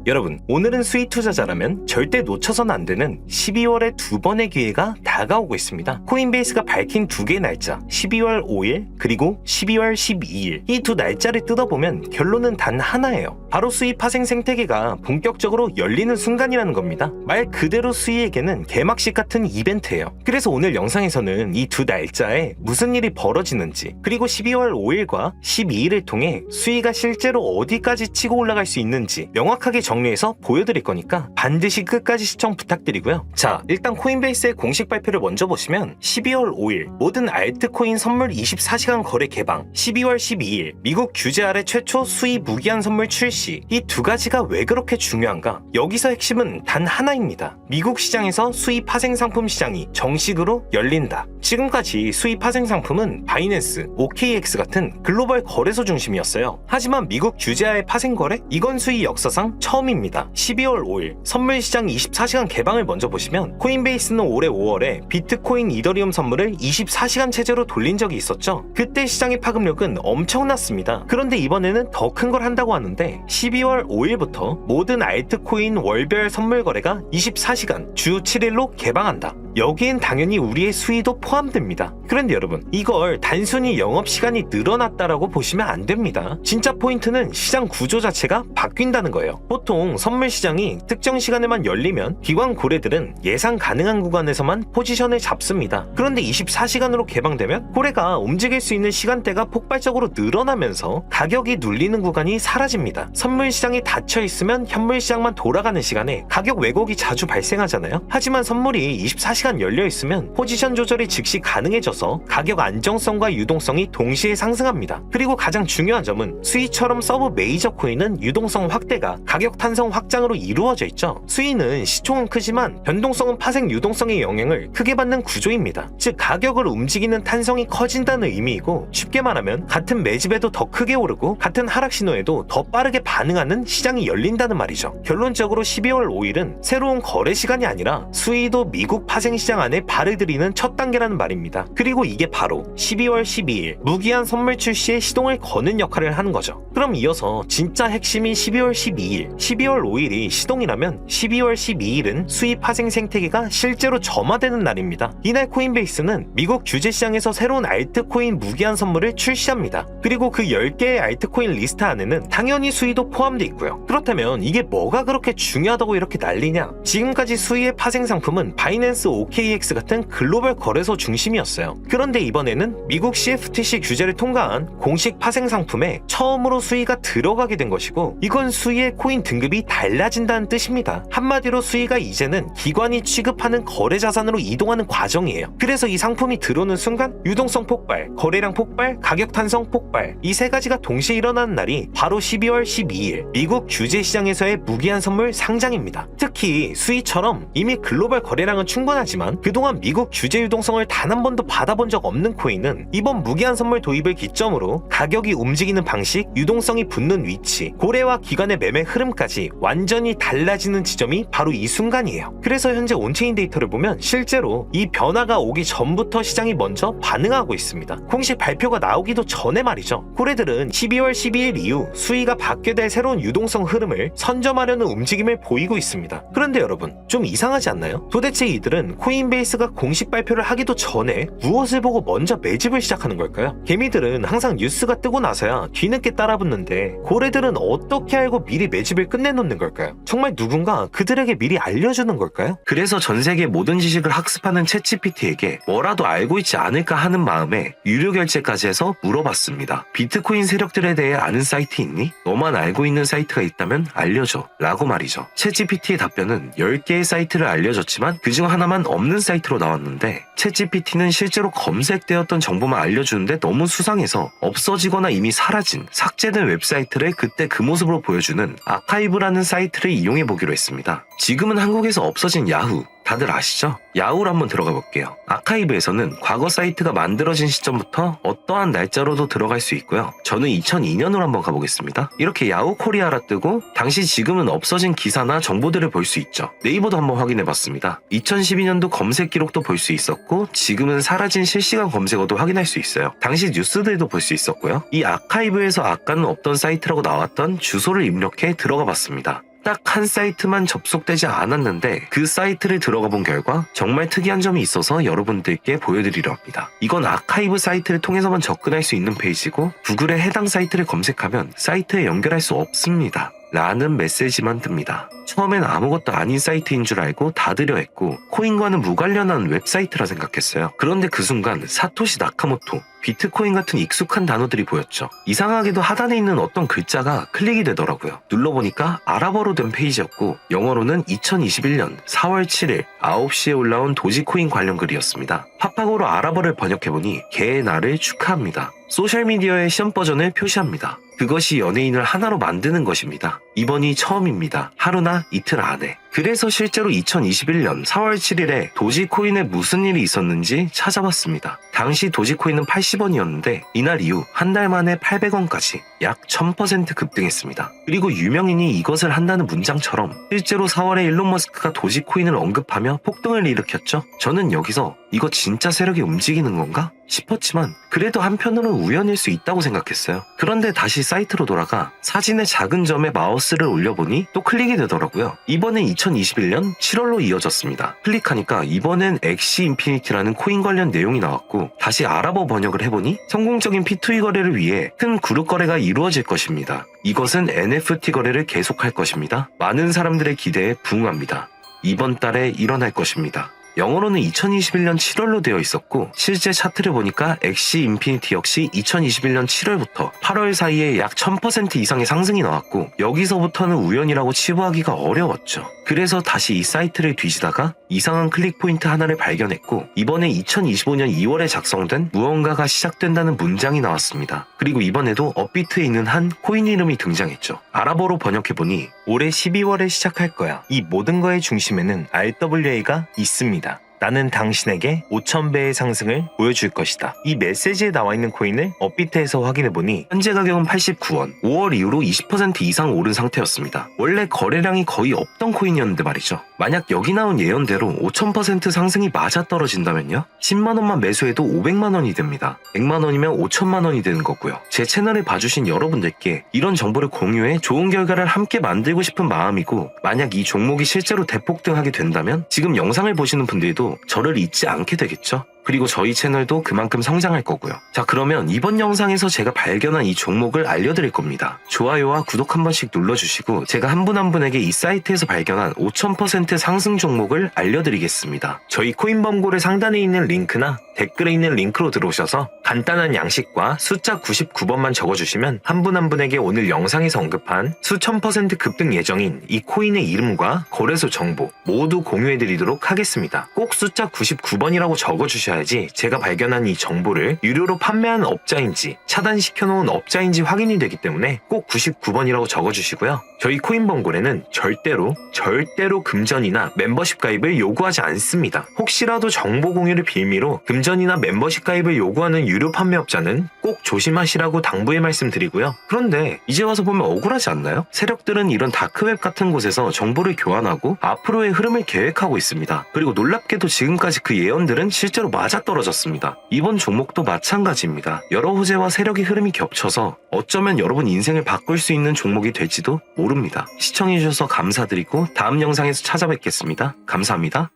여러분, 오늘은 수익 투자자라면 절대 놓쳐서는 안 되는 12월의 두 번의 기회가 다가오고 있습니다. 코인베이스가 밝힌 두 개의 날짜, 12월 5일 그리고 12월 12일, 이 두 날짜를 뜯어보면 결론은 단 하나예요. 바로 수익 파생 생태계가 본격적으로 열리는 순간이라는 겁니다. 말 그대로 수익에게는 개막식 같은 이벤트예요. 그래서 오늘 영상에서는 이 두 날짜에 무슨 일이 벌어지는지, 그리고 12월 5일과 12일을 통해 수익가 실제로 어디까지 치고 올라갈 수 있는지 명확하게 정리해서 보여드릴 거니까 반드시 끝까지 시청 부탁드리고요. 자, 일단 코인베이스의 공식 발표를 먼저 보시면 12월 5일 모든 알트코인 선물 24시간 거래 개방, 12월 12일 미국 규제 아래 최초 수익 무기한 선물 출시, 이 두 가지가 왜 그렇게 중요한가? 여기서 핵심은 단 하나입니다. 미국 시장에서 수익 파생 상품 시장이 정식으로 열린다. 지금까지 수익 파생 상품은 바이낸스, OKX 같은 글로벌 거래소 중심이었어요. 하지만 미국 규제하의 파생 거래? 이건 수익 역사상 처음입니다. 12월 5일 선물 시장 24시간 개방을 먼저 보시면 코인베이스는 올해 5월에 비트코인 이더리움 선물을 24시간 체제로 돌린 적이 있었죠. 그때 시장의 파급력은 엄청났습니다. 그런데 이번에는 더 큰 걸 한다고 하는데 12월 5일부터 모든 알트코인 월별 선물 거래가 24시간 주 7일로 개방한다. 여기엔 당연히 우리의 수익도 포함됩니다. 그런데 여러분, 이걸 단순히 영업시간이 늘어났다라고 보시면 안 됩니다. 진짜 포인트는 시장 구조 자체가 바뀐다는 거예요. 보통 선물 시장이 특정 시간에만 열리면 기관 고래들은 예상 가능한 구간에서만 포지션을 잡습니다. 그런데 24시간으로 개방되면 고래가 움직일 수 있는 시간대가 폭발적으로 늘어나면서 가격이 눌리는 구간이 사라집니다. 선물 시장이 닫혀 있으면 현물 시장만 돌아가는 시간에 가격 왜곡이 자주 발생하잖아요. 하지만 선물이 24시간 열려 있으면 포지션 조절이 즉시 가능해져서 가격 안정성과 유동성이 동시에 상승합니다. 그리고 가장 중요한 점은 수위처럼 서브 메이저 코인은 유동성 확대가 가격 탄성 확장으로 이루어져 있죠. 수위는 시총은 크지만 변동성은 파생 유동성의 영향을 크게 받는 구조입니다. 즉 가격을 움직이는 탄성이 커진다는 의미이고, 쉽게 말하면 같은 매집에도 더 크게 오르고 같은 하락 신호에도 더 빠르게 반응하는 시장이 열린다는 말이죠. 결론적으로 12월 5일은 새로운 거래 시간이 아니라 수위도 미국 파생 시장 안에 발을 들이는 첫 단계라는 말입니다. 그리고 이게 바로 12월 12일 무기한 선물 출시에 시동을 거는 역할을 하는 거죠. 그럼 이어서 진짜 핵심인 12월 12일, 12월 5일이 시동이라면 12월 12일은 수익 파생 생태계가 실제로 점화되는 날입니다. 이날 코인베이스는 미국 규제 시장에서 새로운 알트코인 무기한 선물을 출시합니다. 그리고 그 10개의 알트코인 리스트 안에는 당연히 수익도 포함되어 있고요. 그렇다면 이게 뭐가 그렇게 중요하다고 이렇게 난리냐? 지금까지 수익의 파생 상품은 바이낸스, OKX 같은 글로벌 거래소 중심이었어요. 그런데 이번에는 미국 CFTC 규제를 통과한 공식 파생 상품에 처음으로 수익가 들어가게 된 것이고, 이건 수익의 코인 등급이 달라진다는 뜻입니다. 한마디로 수익가 이제는 기관이 취급하는 거래 자산으로 이동하는 과정이에요. 그래서 이 상품이 들어오는 순간 유동성 폭발, 거래량 폭발, 가격 탄성 폭발, 이 세 가지가 동시에 일어나는 날이 바로 12월 12일 미국 규제 시장에서의 무기한 선물 상장입니다. 특히 수익처럼 이미 글로벌 거래량은 충분하지만 그동안 미국 규제 유동성을 단 한 번도 받아본 적 없는 코인은 이번 무기한 선물 도입을 기점으로 가격이 움직이는 방식, 유동성이 붙는 위치, 고래와 기관의 매매 흐름까지 완전히 달라지는 지점이 바로 이 순간이에요. 그래서 현재 온체인 데이터를 보면 실제로 이 변화가 오기 전부터 시장이 먼저 반응하고 있습니다. 공식 발표가 나오기도 전에 말이죠. 고래들은 12월 12일 이후 수위가 받게 될 새로운 유동성 흐름을 선점하려는 움직임을 보이고 있습니다. 그런데 여러분, 좀 이상하지 않나요? 도대체 이들은 코인베이스가 공식 발표를 하기도 전에 무엇을 보고 먼저 매집을 시작하는 걸까요? 개미들은 항상 뉴스가 뜨고 나서야 뒤늦게 따라붙는데 고래들은 어떻게 알고 미리 매집을 끝내놓는 걸까요? 정말 누군가 그들에게 미리 알려주는 걸까요? 그래서 전 세계 모든 지식을 학습하는 챗GPT에게 뭐라도 알고 있지 않을까 하는 마음에 유료 결제까지 해서 물어봤습니다. 비트코인 세력들에 대해 아는 사이트 있니? 너만 알고 있는 사이트가 있다면 알려줘 라고 말이죠. 챗GPT의 답변은 10개의 사이트를 알려줬지만 그중 하나만 없는 사이트로 나왔는데, 챗GPT는 실제로 검색되었던 정보만 알려주는데 너무 수상해서 없어지거나 이미 사라진, 삭제된 웹사이트를 그때 그 모습으로 보여주는 아카이브라는 사이트를 이용해보기로 했습니다. 지금은 한국에서 없어진 야후, 다들 아시죠? 야후를 한번 들어가 볼게요. 아카이브에서는 과거 사이트가 만들어진 시점부터 어떠한 날짜로도 들어갈 수 있고요. 저는 2002년으로 한번 가보겠습니다. 이렇게 야후 코리아라 뜨고 당시 지금은 없어진 기사나 정보들을 볼 수 있죠. 네이버도 한번 확인해봤습니다. 2012년도 검색 기록도 볼 수 있었고 지금은 사라진 실시간 검색어도 확인할 수 있어요. 당시 뉴스들도 볼 수 있었고요. 이 아카이브에서 아까는 없던 사이트라고 나왔던 주소를 입력해 들어가 봤습니다. 딱 한 사이트만 접속되지 않았는데 그 사이트를 들어가 본 결과 정말 특이한 점이 있어서 여러분들께 보여드리려 합니다. 이건 아카이브 사이트를 통해서만 접근할 수 있는 페이지고 구글에 해당 사이트를 검색하면 사이트에 연결할 수 없습니다. 라는 메시지만 뜹니다. 처음엔 아무것도 아닌 사이트인 줄 알고 닫으려 했고 코인과는 무관련한 웹사이트라 생각했어요. 그런데 그 순간 사토시 나카모토, 비트코인 같은 익숙한 단어들이 보였죠. 이상하게도 하단에 있는 어떤 글자가 클릭이 되더라고요. 눌러보니까 아랍어로 된 페이지였고 영어로는 2021년 4월 7일 9시에 올라온 도지코인 관련 글이었습니다. 팝하고로 아랍어를 번역해보니 개의 날을 축하합니다. 소셜미디어의 시험 버전을 표시합니다. 그것이 연예인을 하나로 만드는 것입니다. 이번이 처음입니다. 하루나 이틀 안에. 그래서 실제로 2021년 4월 7일에 도지코인에 무슨 일이 있었는지 찾아봤습니다. 당시 도지코인은 80원이었는데 이날 이후 한 달 만에 800원까지 약 1000% 급등했습니다. 그리고 유명인이 이것을 한다는 문장처럼 실제로 4월에 일론 머스크가 도지코인을 언급하며 폭등을 일으켰죠. 저는 여기서 이거 진짜 세력이 움직이는 건가? 싶었지만 그래도 한편으로는 우연일 수 있다고 생각했어요. 그런데 다시 사이트로 돌아가 사진의 작은 점에 마우스를 올려보니 또 클릭이 되더라고요. 이번엔 2021년 7월로 이어졌습니다. 클릭하니까 이번엔 엑시 인피니티라는 코인 관련 내용이 나왔고 다시 아랍어 번역을 해보니 성공적인 P2E 거래를 위해 큰 그룹 거래가 이루어질 것입니다. 이것은 NFT 거래를 계속할 것입니다. 많은 사람들의 기대에 부응합니다. 이번 달에 일어날 것입니다. 영어로는 2021년 7월로 되어 있었고 실제 차트를 보니까 엑시 인피니티 역시 2021년 7월부터 8월 사이에 약 1000% 이상의 상승이 나왔고 여기서부터는 우연이라고 치부하기가 어려웠죠. 그래서 다시 이 사이트를 뒤지다가 이상한 클릭 포인트 하나를 발견했고 이번에 2025년 2월에 작성된 무언가가 시작된다는 문장이 나왔습니다. 그리고 이번에도 업비트에 있는 한 코인 이름이 등장했죠. 아랍어로 번역해보니 올해 12월에 시작할 거야. 이 모든 거의 중심에는 RWA가 있습니다. 나는 당신에게 5000배의 상승을 보여줄 것이다. 이 메시지에 나와 있는 코인을 업비트에서 확인해보니 현재 가격은 89원, 5월 이후로 20% 이상 오른 상태였습니다. 원래 거래량이 거의 없던 코인이었는데 말이죠. 만약 여기 나온 예언대로 5000% 상승이 맞아떨어진다면요? 10만원만 매수해도 500만원이 됩니다. 100만원이면 5천만원이 되는 거고요. 제 채널을 봐주신 여러분들께 이런 정보를 공유해 좋은 결과를 함께 만들고 싶은 마음이고 만약 이 종목이 실제로 대폭등하게 된다면 지금 영상을 보시는 분들도 저를 잊지 않게 되겠죠? 그리고 저희 채널도 그만큼 성장할 거고요. 자, 그러면 이번 영상에서 제가 발견한 이 종목을 알려드릴 겁니다. 좋아요와 구독 한 번씩 눌러주시고 제가 한 분 한 분에게 이 사이트에서 발견한 5000% 상승 종목을 알려드리겠습니다. 저희 코인범고래 상단에 있는 링크나 댓글에 있는 링크로 들어오셔서 간단한 양식과 숫자 99번만 적어주시면 한 분 한 분에게 오늘 영상에서 언급한 수천 % 급등 예정인 이 코인의 이름과 거래소 정보 모두 공유해드리도록 하겠습니다. 꼭 숫자 99번이라고 적어주셔야지 제가 발견한 이 정보를 유료로 판매하는 업자인지 차단시켜놓은 업자인지 확인이 되기 때문에 꼭 99번이라고 적어주시고요. 저희 코인범고래는 절대로 금전이나 멤버십 가입을 요구하지 않습니다. 혹시라도 정보 공유를 빌미로 금전이나 멤버십 가입을 요구하는 유료 판매업자는 꼭 조심하시라고 당부의 말씀드리고요. 그런데 이제 와서 보면 억울하지 않나요? 세력들은 이런 다크웹 같은 곳에서 정보를 교환하고 앞으로의 흐름을 계획하고 있습니다. 그리고 놀랍게도 지금까지 그 예언들은 실제로 맞아떨어졌습니다. 이번 종목도 마찬가지입니다. 여러 호재와 세력의 흐름이 겹쳐서 어쩌면 여러분 인생을 바꿀 수 있는 종목이 될지도 모릅니다. 시청해주셔서 감사드리고 다음 영상에서 찾아뵙겠습니다. 감사합니다.